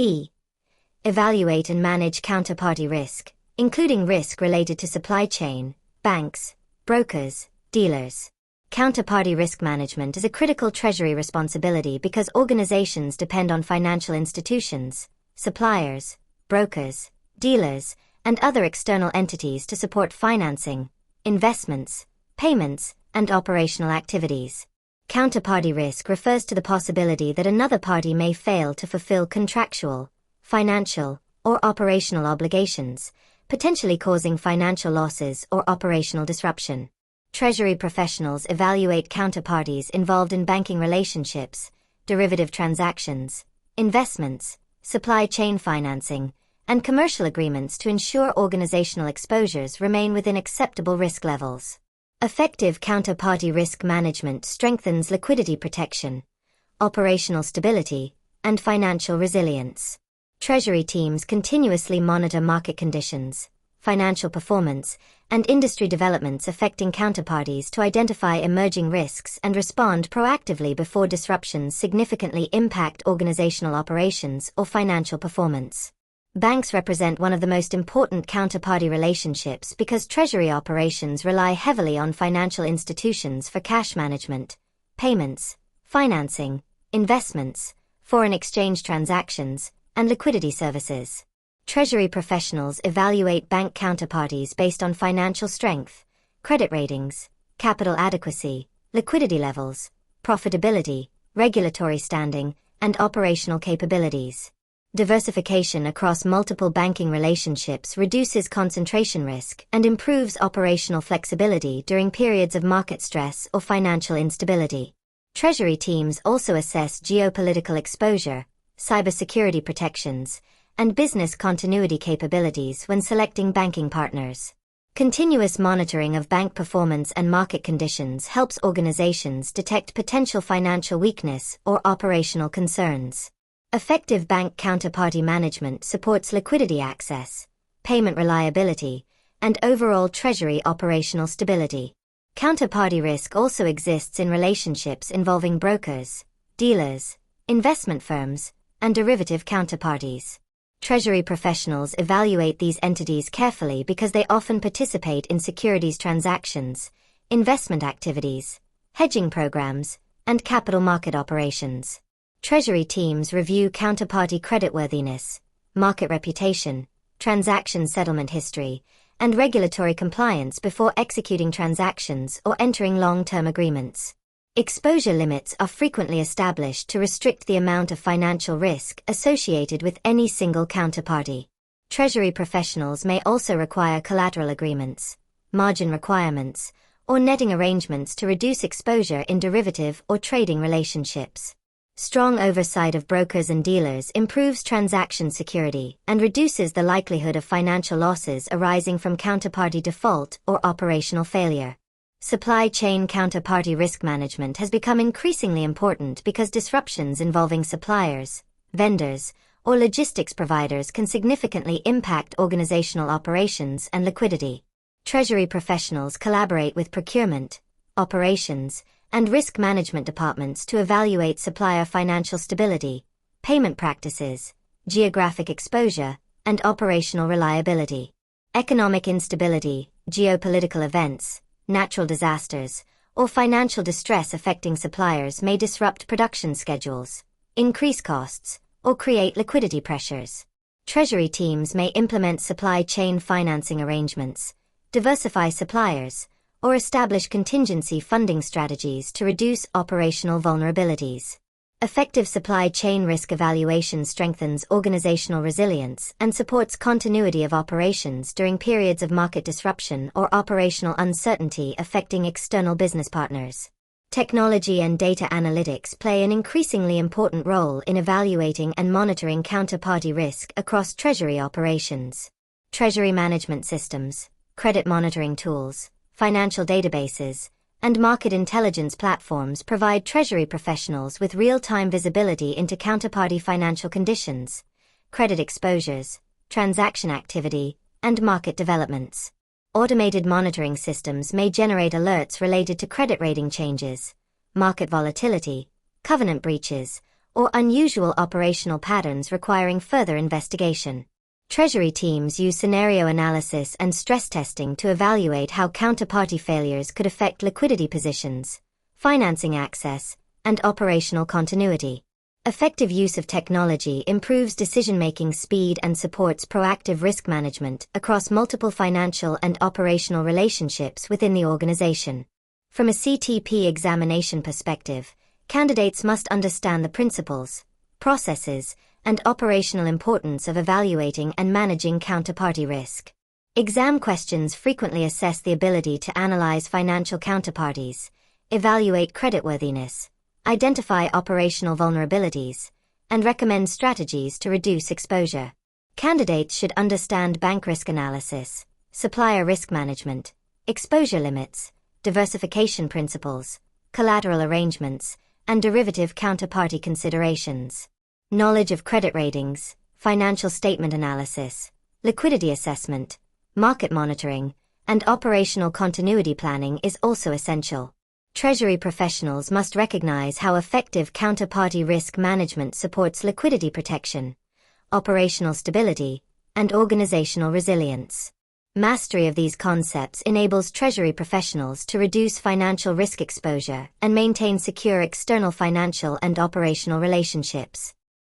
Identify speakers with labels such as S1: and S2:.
S1: E. Evaluate and manage counterparty risk, including risk related to supply chain, banks, brokers, dealers. Counterparty risk management is a critical treasury responsibility because organizations depend on financial institutions, suppliers, brokers, dealers, and other external entities to support financing, investments, payments, and operational activities. Counterparty risk refers to the possibility that another party may fail to fulfill contractual, financial, or operational obligations, potentially causing financial losses or operational disruption. Treasury professionals evaluate counterparties involved in banking relationships, derivative transactions, investments, supply chain financing, and commercial agreements to ensure organizational exposures remain within acceptable risk levels. Effective counterparty risk management strengthens liquidity protection, operational stability, and financial resilience. Treasury teams continuously monitor market conditions, financial performance, and industry developments affecting counterparties to identify emerging risks and respond proactively before disruptions significantly impact organizational operations or financial performance. Banks represent one of the most important counterparty relationships because treasury operations rely heavily on financial institutions for cash management, payments, financing, investments, foreign exchange transactions, and liquidity services. Treasury professionals evaluate bank counterparties based on financial strength, credit ratings, capital adequacy, liquidity levels, profitability, regulatory standing, and operational capabilities. Diversification across multiple banking relationships reduces concentration risk and improves operational flexibility during periods of market stress or financial instability. Treasury teams also assess geopolitical exposure, cybersecurity protections, and business continuity capabilities when selecting banking partners. Continuous monitoring of bank performance and market conditions helps organizations detect potential financial weakness or operational concerns. Effective bank counterparty management supports liquidity access, payment reliability, and overall treasury operational stability. Counterparty risk also exists in relationships involving brokers, dealers, investment firms, and derivative counterparties. Treasury professionals evaluate these entities carefully because they often participate in securities transactions, investment activities, hedging programs, and capital market operations. Treasury teams review counterparty creditworthiness, market reputation, transaction settlement history, and regulatory compliance before executing transactions or entering long-term agreements. Exposure limits are frequently established to restrict the amount of financial risk associated with any single counterparty. Treasury professionals may also require collateral agreements, margin requirements, or netting arrangements to reduce exposure in derivative or trading relationships. Strong oversight of brokers and dealers improves transaction security and reduces the likelihood of financial losses arising from counterparty default or operational failure. Supply chain counterparty risk management has become increasingly important because disruptions involving suppliers, vendors, or logistics providers can significantly impact organizational operations and liquidity. Treasury professionals collaborate with procurement, operations, and risk management departments to evaluate supplier financial stability, payment practices, geographic exposure, and operational reliability. Economic instability, geopolitical events, natural disasters, or financial distress affecting suppliers may disrupt production schedules, increase costs, or create liquidity pressures. Treasury teams may implement supply chain financing arrangements, diversify suppliers, or establish contingency funding strategies to reduce operational vulnerabilities. Effective supply chain risk evaluation strengthens organizational resilience and supports continuity of operations during periods of market disruption or operational uncertainty affecting external business partners. Technology and data analytics play an increasingly important role in evaluating and monitoring counterparty risk across treasury operations. Treasury management systems, credit monitoring tools, financial databases, and market intelligence platforms provide treasury professionals with real-time visibility into counterparty financial conditions, credit exposures, transaction activity, and market developments. Automated monitoring systems may generate alerts related to credit rating changes, market volatility, covenant breaches, or unusual operational patterns requiring further investigation. Treasury teams use scenario analysis and stress testing to evaluate how counterparty failures could affect liquidity positions, financing access, and operational continuity. Effective use of technology improves decision-making speed and supports proactive risk management across multiple financial and operational relationships within the organization. From a CTP examination perspective, candidates must understand the principles, processes, and operational importance of evaluating and managing counterparty risk. Exam questions frequently assess the ability to analyze financial counterparties, evaluate creditworthiness, identify operational vulnerabilities, and recommend strategies to reduce exposure. Candidates should understand bank risk analysis, supplier risk management, exposure limits, diversification principles, collateral arrangements, and derivative counterparty considerations. Knowledge of credit ratings, financial statement analysis, liquidity assessment, market monitoring, and operational continuity planning is also essential. Treasury professionals must recognize how effective counterparty risk management supports liquidity protection, operational stability, and organizational resilience. Mastery of these concepts enables Treasury professionals to reduce financial risk exposure and maintain secure external financial and operational relationships.